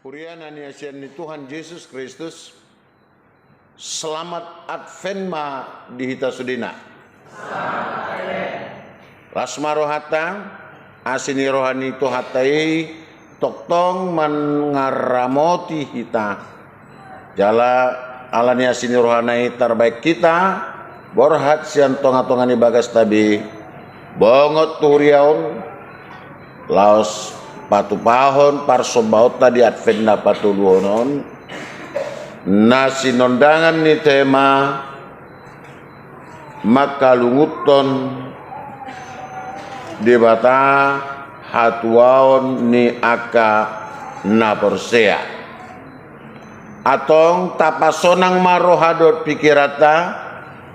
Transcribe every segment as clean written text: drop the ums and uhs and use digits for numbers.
Puriana ni asian ni Tuhan Yesus Kristus. Selamat Advent ma dihita sudina. Lasma rohata asini rohani to hatai toktong mengaramoti hita. Jala alani asini rohanai terbaik kita. Borhat sian tonga-tongani bagas tabi. Bongot turiaon laos patu pahon parsobaut tadi Advent na patuluonon na sinondangan ni tema makalunguton debata hatuaon ni aka na persea atong tapasonang marohadot pikirata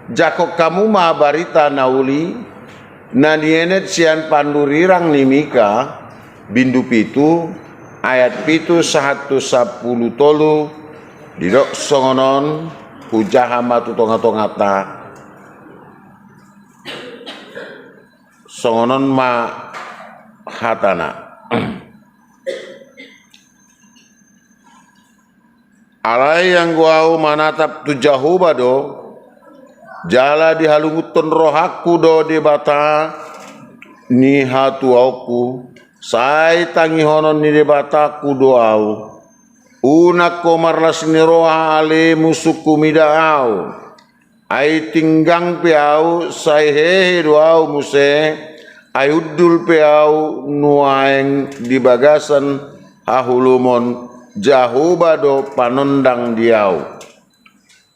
jako kamu mabarita nauli na nienet sian pandurirang nimika bindu pitu ayat pitu 110 tolu didok songonon ujaha matu tonga-tongata songonon ma hatana alai yang guau manatap tu jahuba do jala dihalunguton rohaku do di bata ni hatu auku sai tangi honon ni debata kudoau unak komarlas ni roha ale musuku midaau ai tinggang piau sai hehe doau muse ai udul piau nuaeng di bagasan hahulumon jahuba do panondang diau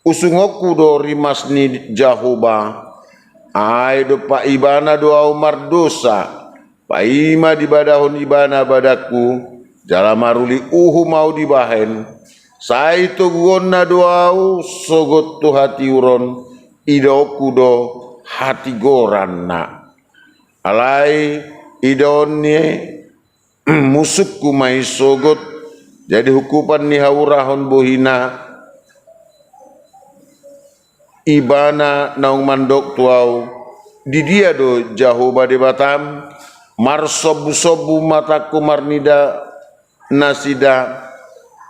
usungoku do rimas ni jahuba ai do pa ibana doau mardosa paima di badahon ibana badaku jala maruli mau dibahen sai to gonna doau sogot tu hati uron idoku do hati goranna alai idonne musukku mai sogot jadi hukupan ni haurahon bohina ibana naung mandok tuau di dia do jahoba de batam mar sobu-sobu mataku marnida nasida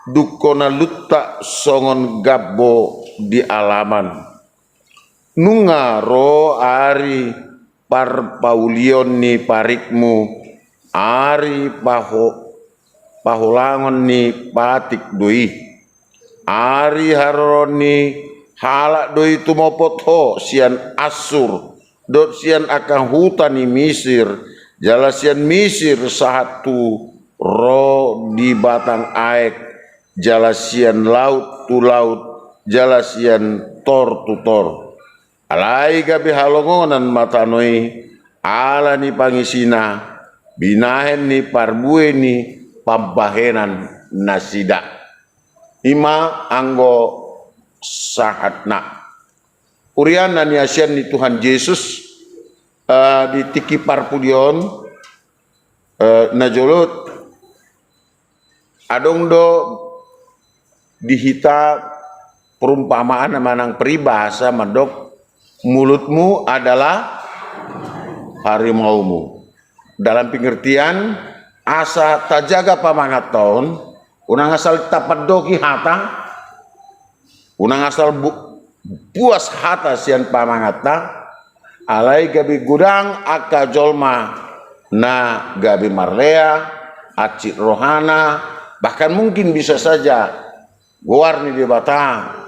dukona lutta songon gabbo di alaman nunga ro ari par paulion ni parikmu ari paholangon ni patik doi ari haroni halak doi tumopot ho sian asur dot sian akan hutani Misir jala sian Misir satu ro di batang aek jala sian laut tu laut jala sian tor tu tor alai gabi halongonan matanoi ala ni pangisina binahen ni parbue ni pambahenan nasida ima anggo sahatna urian ni asian ni Tuhan Yesus di tiki parpudion najolot adong do dihita perumpamaan manang peribahasa mandok mulutmu adalah harimaumu dalam pengertian asa tajaga pamangaton unang asal tapadoki hata unang asal puas hata sian pamangata alai gabi gudang aka jolma na gabi marlea acit rohana bahkan mungkin bisa saja gowarni di bata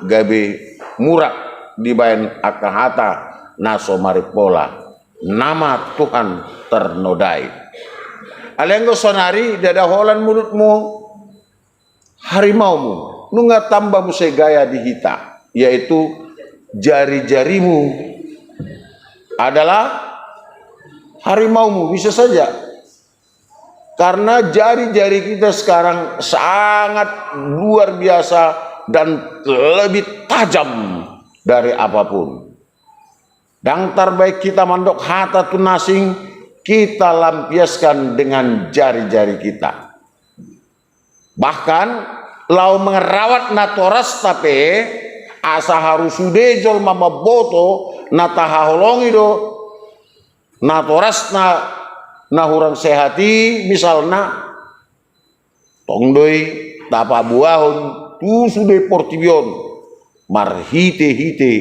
gabi murak di bayan aka hata naso maripola nama Tuhan ternodai alenggo sonari dadaholan mulutmu harimaumu nunga tambah musegaya dihita yaitu jari-jarimu adalah harimaumu bisa saja karena jari-jari kita sekarang sangat luar biasa dan lebih tajam dari apapun dan terbaik kita mandok hata tunasing kita lampiaskan dengan jari-jari kita bahkan lau mengerawat natoras tapi asa harus sudejol mama boto nataha holongi do natoras na hurang sehati misalna tongdoi tapa buahon tu sude portibion marhite-hite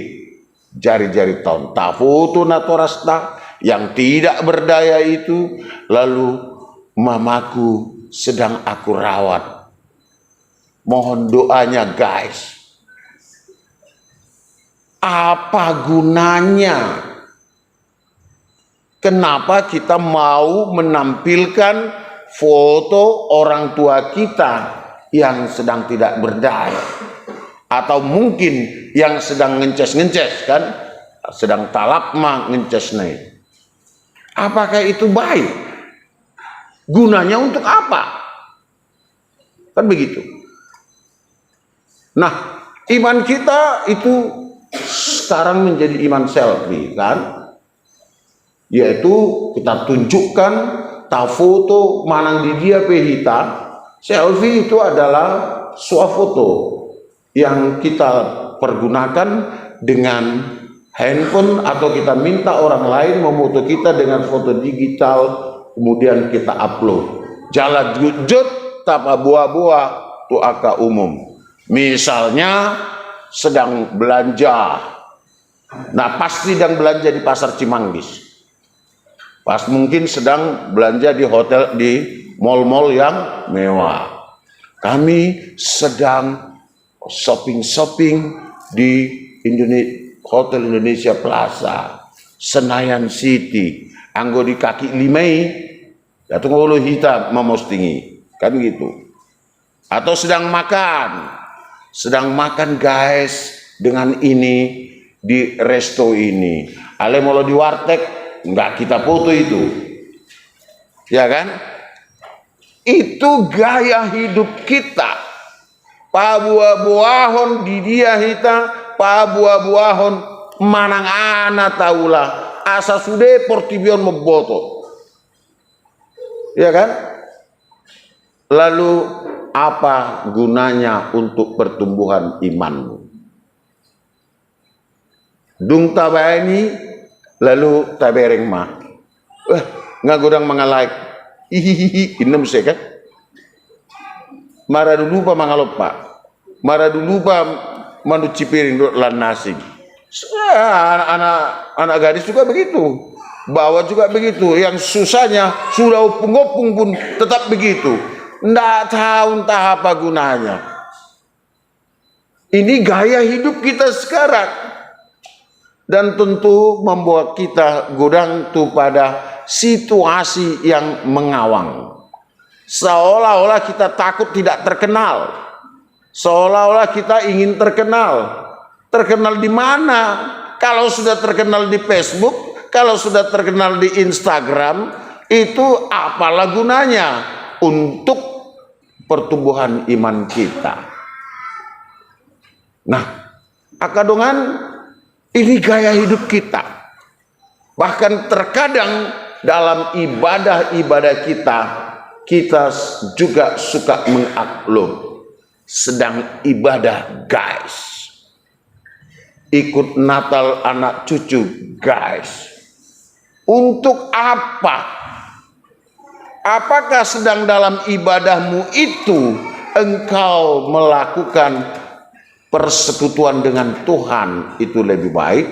jari-jari tahun ta foto na torasta yang tidak berdaya itu, lalu mamaku sedang aku rawat. Mohon doanya guys. Apa gunanya? Kenapa kita mau menampilkan foto orang tua kita yang sedang tidak berdaya? Atau mungkin yang sedang ngences-ngences kan? Sedang talakma ngences naik. Apakah itu baik? Gunanya untuk apa? Kan begitu. Nah, iman kita itu sekarang menjadi iman selfie kan? Yaitu kita tunjukkan ta foto manang di dia pehita. Selfie itu adalah swafoto yang kita pergunakan dengan handphone atau kita minta orang lain memoto kita dengan foto digital, kemudian kita upload. Jalan jujut tapa buah-buah tu aka umum. Misalnya sedang belanja. Nah, pasti sedang belanja di pasar Cimanggis. Pas mungkin sedang belanja di hotel, di mall-mall yang mewah. Kami sedang shopping di Hotel Indonesia Plaza, Senayan City, anggo di kaki limai, atau ngolo hitam memostingi, kan gitu. Atau sedang makan guys dengan ini di resto ini. Ale molo di warteg, enggak kita foto itu, ya kan? Itu gaya hidup kita. Pabuah-buahon di dia hita, pabuah-buahon manang ana taula asa sude portibion meboto, ya kan? Lalu apa gunanya untuk pertumbuhan imanmu? Dung tabayani lalu tabereng mah ngagodang mangalai hihihi inem seka mara dulu pa mangalopa, mara dulu pa manuci piring lan nasi. Anak gadis juga begitu, bawa juga begitu. Yang susahnya sudah opung-opung pun tetap begitu. Nggak tahu entah apa gunanya. Ini gaya hidup kita sekarang, dan tentu membuat kita godang tuh pada situasi yang mengawang. Seolah-olah kita takut tidak terkenal. Seolah-olah kita ingin terkenal. Terkenal di mana? Kalau sudah terkenal di Facebook, kalau sudah terkenal di Instagram, itu apalah gunanya untuk pertumbuhan iman kita? Nah, akadongan ini gaya hidup kita. Bahkan terkadang dalam ibadah-ibadah kita juga suka mengupload sedang ibadah guys, ikut Natal anak cucu guys. Untuk apa? Apakah sedang dalam ibadahmu itu engkau melakukan persekutuan dengan Tuhan itu lebih baik,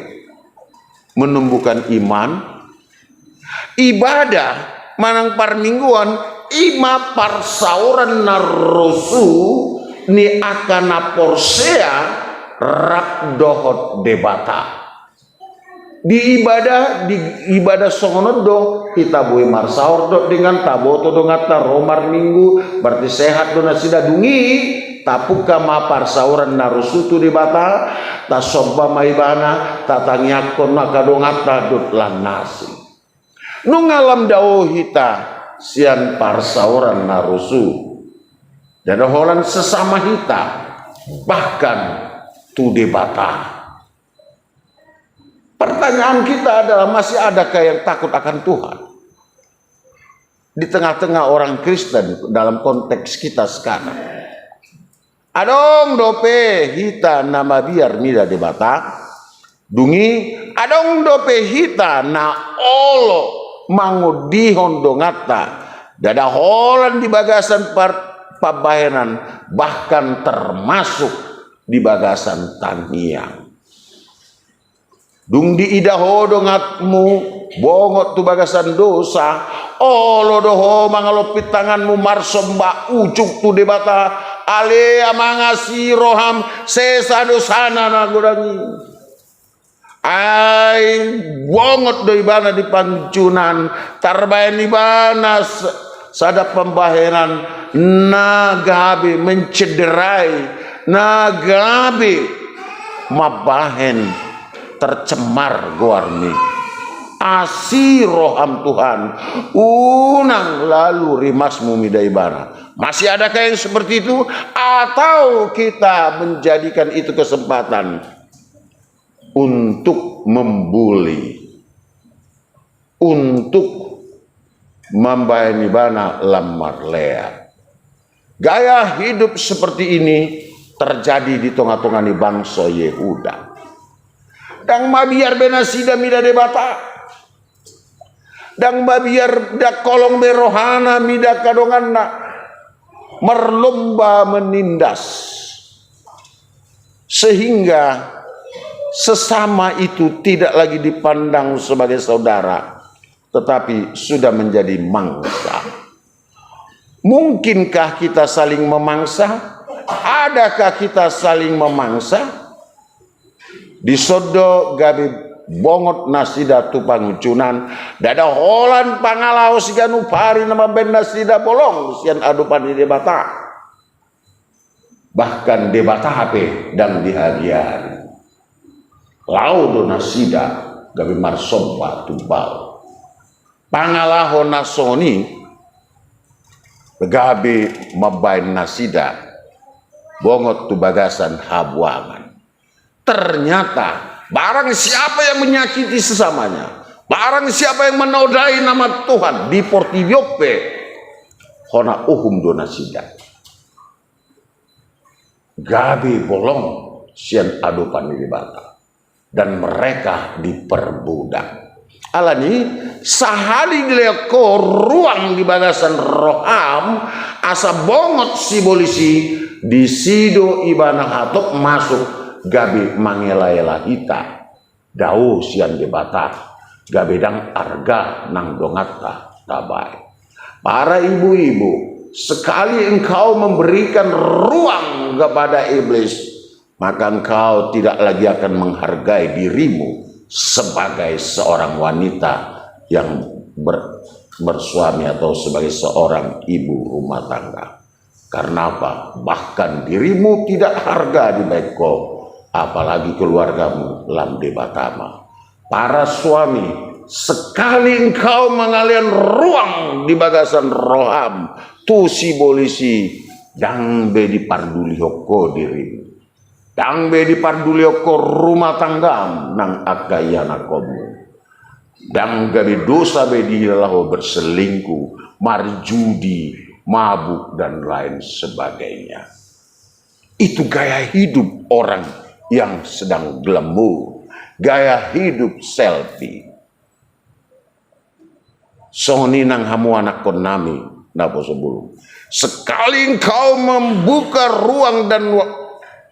menumbuhkan iman? Ibadah manang parmingguan ima parsauran narosu ni akana porsea rak dohot debata. Di ibadah songonodo kita boleh marsaur do dengan taboto do ngata romar minggu berarti sehat do nasida dungi tapuka ma parsauran narusu tu debata ta sobba maibana tatangyakon nakado ngata dut lan nasi nungalam dao hita sian parsauran narusu dan holan sesama hita bahkan tu debata. Pertanyaan kita adalah, masih adakah yang takut akan Tuhan di tengah-tengah orang Kristen dalam konteks kita sekarang? Adong dope hita nama biar mida debata dungi adong dope hita na olo mangudihon dongata dada holan di bagasan pabahenan, bahkan termasuk di bagasan taniang. Dung di idaho dongatmu bongot tu bagasan dosa, olo doho mangalopit tanganmu marsomba ucuk tu debata ale amangasi roham sesa dosana nagurangi. Ai bongot do ibana di pangcunan tarbayan ibana sadap pembaheran nagabe mencederai nagabe mabahen tercemar goarni asi roham Tuhan unang lalu rimasmu midai bara. Masih adakah yang seperti itu, atau kita menjadikan itu kesempatan untuk membuli, untuk membayani bana lamar lea? Gaya hidup seperti ini terjadi di tengah-tengah bangsa Yehuda. Dan mabiar benasida mida debata, dan mabiar dak kolong berohana mida kadonganna merlomba menindas, sehingga sesama itu tidak lagi dipandang sebagai saudara, tetapi sudah menjadi mangsa. Mungkinkah kita saling memangsa? Adakah kita saling memangsa? Di sodo gabi bongot nasida tu pangucunan dada holan pangalau sigan upari nama ben nasida bolong sian adupan di debata, bahkan debata HP dan dihadiari laudo nasida gabi marsomba tubal pangalaho nasoni gabi mabain nasida bongot tu bagasan habuangan. Ternyata barang siapa yang menyakiti sesamanya, barang siapa yang menodai nama Tuhan di Portibiope hona uhum donasida gabi bolong sian adupan di bata, dan mereka diperbudak. Alani sahali dileko ruang di bagasan roham asa bongot si polisi di sido ibana hatok masuk gabi mangela-ela hita dau sian debata gabedang arga nang dongata tabai. Para ibu-ibu, sekali engkau memberikan ruang kepada iblis, maka engkau tidak lagi akan menghargai dirimu sebagai seorang wanita yang bersuami atau sebagai seorang ibu rumah tangga. Karena apa? Bahkan dirimu tidak harga di baikko, apalagi keluargamu lam debatama. Para suami, sekali engkau mengalian ruang di bagasan roham tu si bolisi dang be diparduli hoko dirimu, dang be diparduli hoko rumah tanggam nang akayana komu, dang gabi dosa be dilaho berselingkuh, marjudi, mabuk dan lain sebagainya. Itu gaya hidup orang yang sedang glamor, gaya hidup selfie. Soni nang hamu anak konami napa sebelum. Sekali engkau membuka ruang dan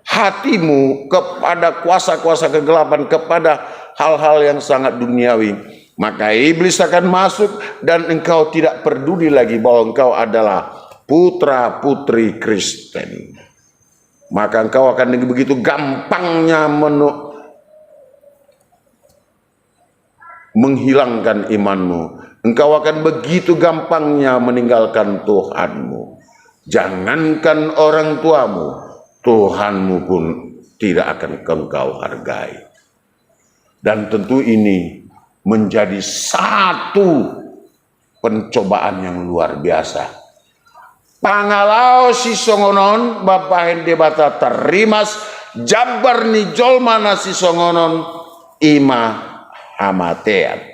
hatimu kepada kuasa-kuasa kegelapan, kepada hal-hal yang sangat duniawi, maka iblis akan masuk dan engkau tidak peduli lagi bahwa engkau adalah putra putri Kristen. Maka engkau akan begitu gampangnya menghilangkan imanmu. Engkau akan begitu gampangnya meninggalkan Tuhanmu. Jangankan orang tuamu, Tuhanmu pun tidak akan engkau hargai. Dan tentu ini menjadi satu pencobaan yang luar biasa. Pangalau si songonon bapahen debata terimas jabar ni jolmana si songonon ima hamatean.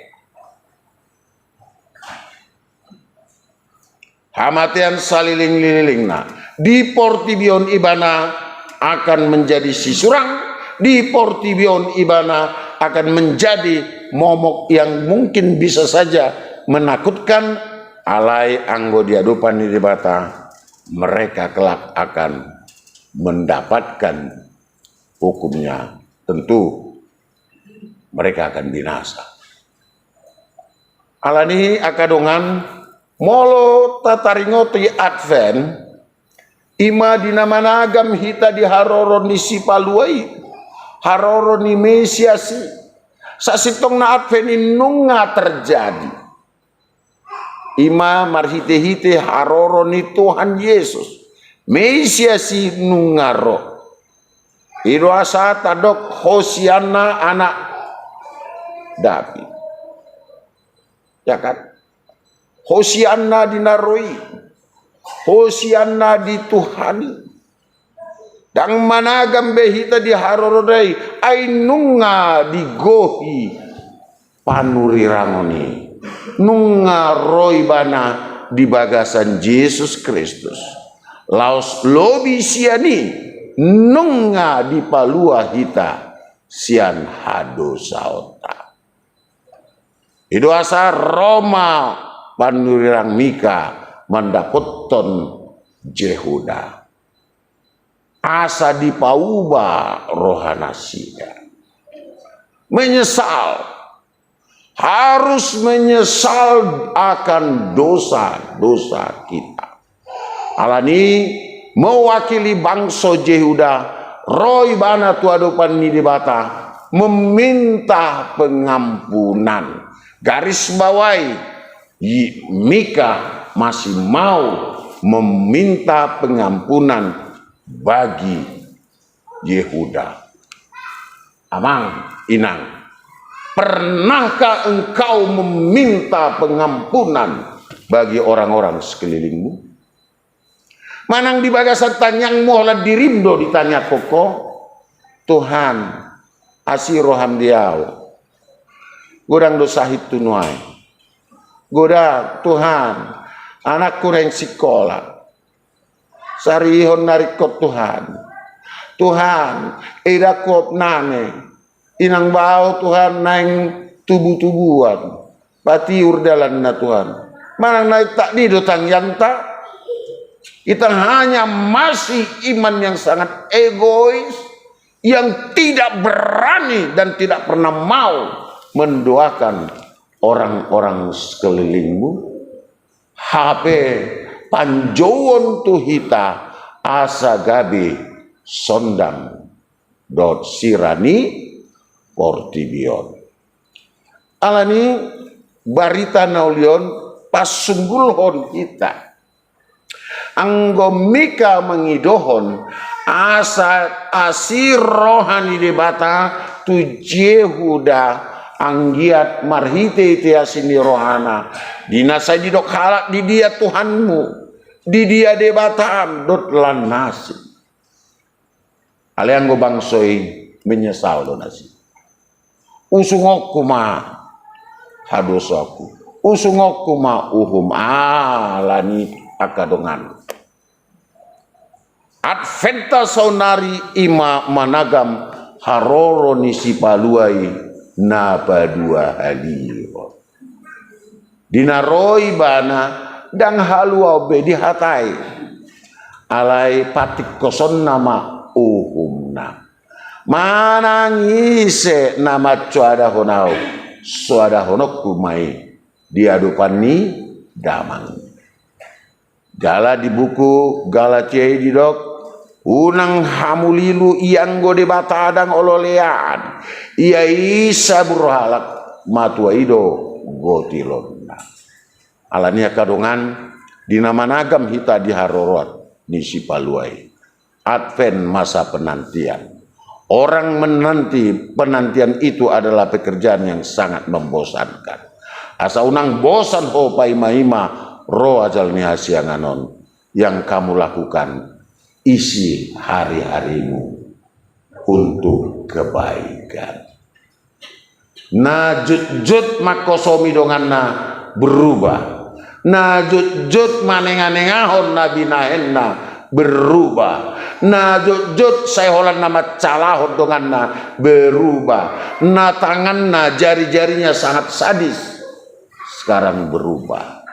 Hamatean saliling-liling na di Portibion ibana akan menjadi sisurang, di Portibion ibana akan menjadi momok yang mungkin bisa saja menakutkan. Alai anggo diadupan di debata mereka kelak akan mendapatkan hukumnya. Tentu mereka akan binasa. Alani akadongan molo tataringoti Advent ima dinamanagam hita di haroron ni sipaluai haroron ni mesiasi sasitong na Advent inunga terjadi ima marhite-hite haroron ni Tuhan Yesus mesiasi nungaro iroasa tadok Hosiana anak David, ya kan? Hosiana dinaroi, Hosiana dituhani, dang managam behita di harorodai, ainunga digohi panurirangoni, nunga roi bana di bagasan Yesus Kristus, laos lobi siani, nunga di palua hita sian hado saota. Itu asa Roma panurirang Mika mendapatkan Jehuda. Asa dipauba rohanasida. Menyesal. Harus menyesal akan dosa-dosa kita. Alani mewakili bangsa Jehuda. Roy bana tuadopan ni dibata. Meminta pengampunan. Garis bawahi Mika masih mau meminta pengampunan bagi Yehuda. Amang inang, pernahkah engkau meminta pengampunan bagi orang-orang sekelilingmu? Manang di bagasan tanyang mohla dirimdo ditanya koko Tuhan asiroham diau godang dosa itu nuai. Goda Tuhan, anakku yang sekolah. Sarihon narikot Tuhan. Tuhan, edakop nane. Inang bau Tuhan nang tubuh-tubuhan. Pati urdalan na Tuhan. Manang naik tak didotang yang tak. Kita hanya masih iman yang sangat egois. Yang tidak berani dan tidak pernah mau mendoakan orang-orang sekelilingmu. HP panjowon tuhita asa gabi sondang dot sirani portibion. Alani barita naulion pasunggulhon kita. Anggo Mika mengidohon asa asir rohani debata tu Jehuda anggiat marhite tiasini rohana dinasai didok halak di dia Tuhanmu di dia debataan dot lan nasi aliang go bangsoi menyesal do nasi usungokku ma hadosaku usungokku ma uhum alani akadongan Adventa saunari ima managam haroro nisi paluai naba dua halio dinaroi bana dang halua be dihatai alai patik koson nama uhumna manangise nama cuada honau suada honok kumai diadupan ni damang gala di buku gala cei di dok unang hamulilu iang gode batadang ololean ia isa burhalak matua ido gotilonna alania kadongan dinamanagam hita di harorot di sipaluai Advent masa penantian orang menanti penantian itu adalah pekerjaan yang sangat membosankan asa unang bosan ho paima-ima roh ajal ni hasianganon yang kamu lakukan isi hari-harimu untuk kebaikan. Najut-jut makosomi donganna berubah. Najut-jut manenganengahon nabi nahenna berubah. Najut-jut sayholan nama calahon donganna berubah. Na tanganna jari-jarinya sangat sadis sekarang berubah.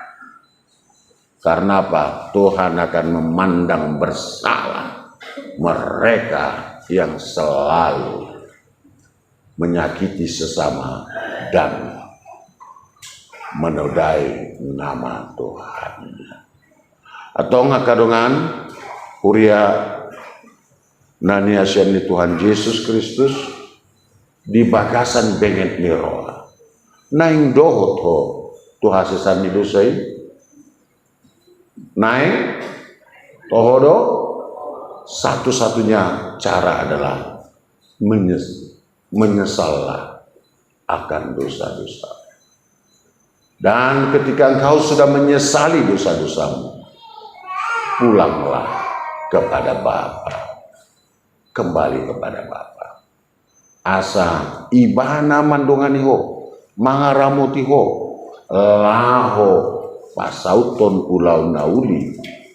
Karena apa? Tuhan akan memandang bersalah mereka yang selalu menyakiti sesama dan menodai nama Tuhan. Atau ngakadongan kuria nani asian di Tuhan Yesus Kristus di bagasan benget niroa naing dohot ho Tuhan sesan di dosai naik tohodo, satu-satunya cara adalah menyesallah akan dosa-dosa. Dan ketika engkau sudah menyesali dosa-dosamu, pulanglah kepada Bapa, kembali kepada Bapa. Asa ibana mandongani ho, mangaramuti ho, laho pasauton ulau nauli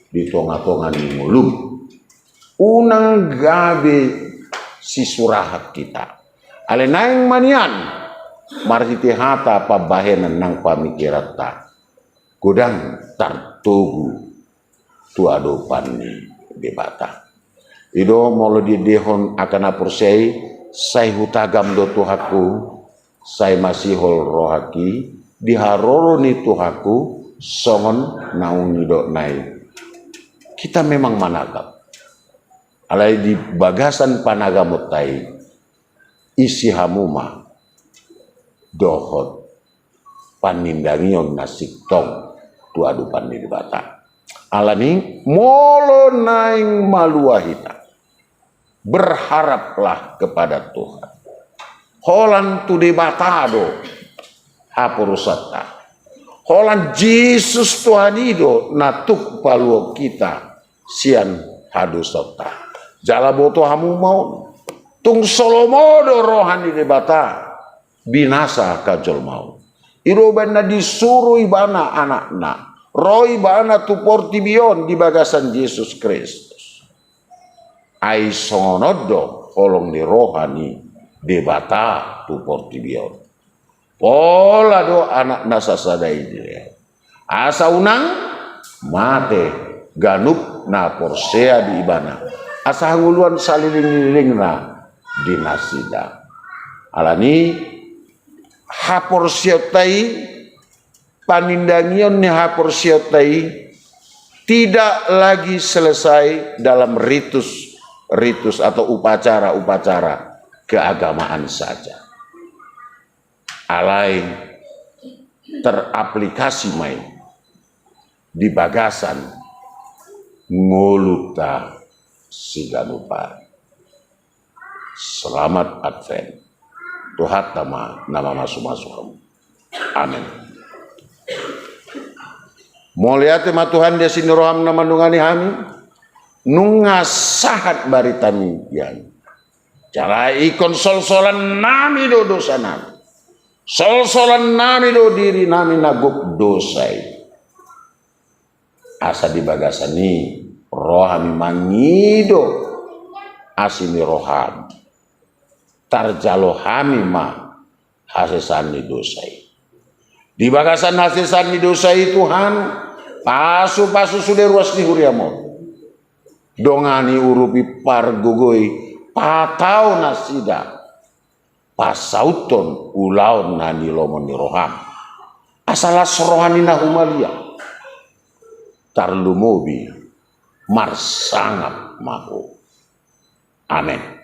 di tonga-tonga ni mulung unang gabe si surahat kita ale naing manian mariti hata pabahenan nang pamikirata kudang tartugu tuadopan ni debata ido molo di dehon akan apursei sai hutagam do tuhaku sai masihol rohaki diharoro ni tuhaku songon naung nido nai kita memang managap alai di bagasan panagamutai isi hamuma dohot panindangion nasik tong tuadu pandiri bata alani molo naing maluahita berharaplah kepada Tuhan holan tu di batado hapurusata holan Yesus Tuhan itu natuk paluo kita sian hadusota jala boto hamu mau tung solomodo rohani debata binasa kajol mau irobana disuruh ibana anakna roh ibana tu portibion di bagasan Yesus Kristus ai sonodo holong di rohani debata tu portibion pola do anak nasa sadai dia asa unang mate ganup na porsea di ibana asa hanguluan saliling-liling na di nasida alani haporsiotai panindangion ni haporsiotai tidak lagi selesai dalam ritus atau upacara keagamaan saja alai teraplikasi main di bagasan ngoluta siganupa. Selamat Advent. Tuhan tama nama masuk kamu. Amin. Moliate ma Tuhan dia sini roham nama nungani hami nungasahat baritami yang cara ikon sol-solan nami do dosa nami sol-solan nami do diri nami naguk dosai asa di bagasani rohami mangido asini roham tarjalo hami ma hasesan di dosai di bagasan hasesan di dosai Tuhan pasu sudah ruas di huriamo dongani urupi pargogoi patau nasida pasauton ulau nani lomon ni roham asalas rohani nahumalia tarlumobi marsangap mahu amin.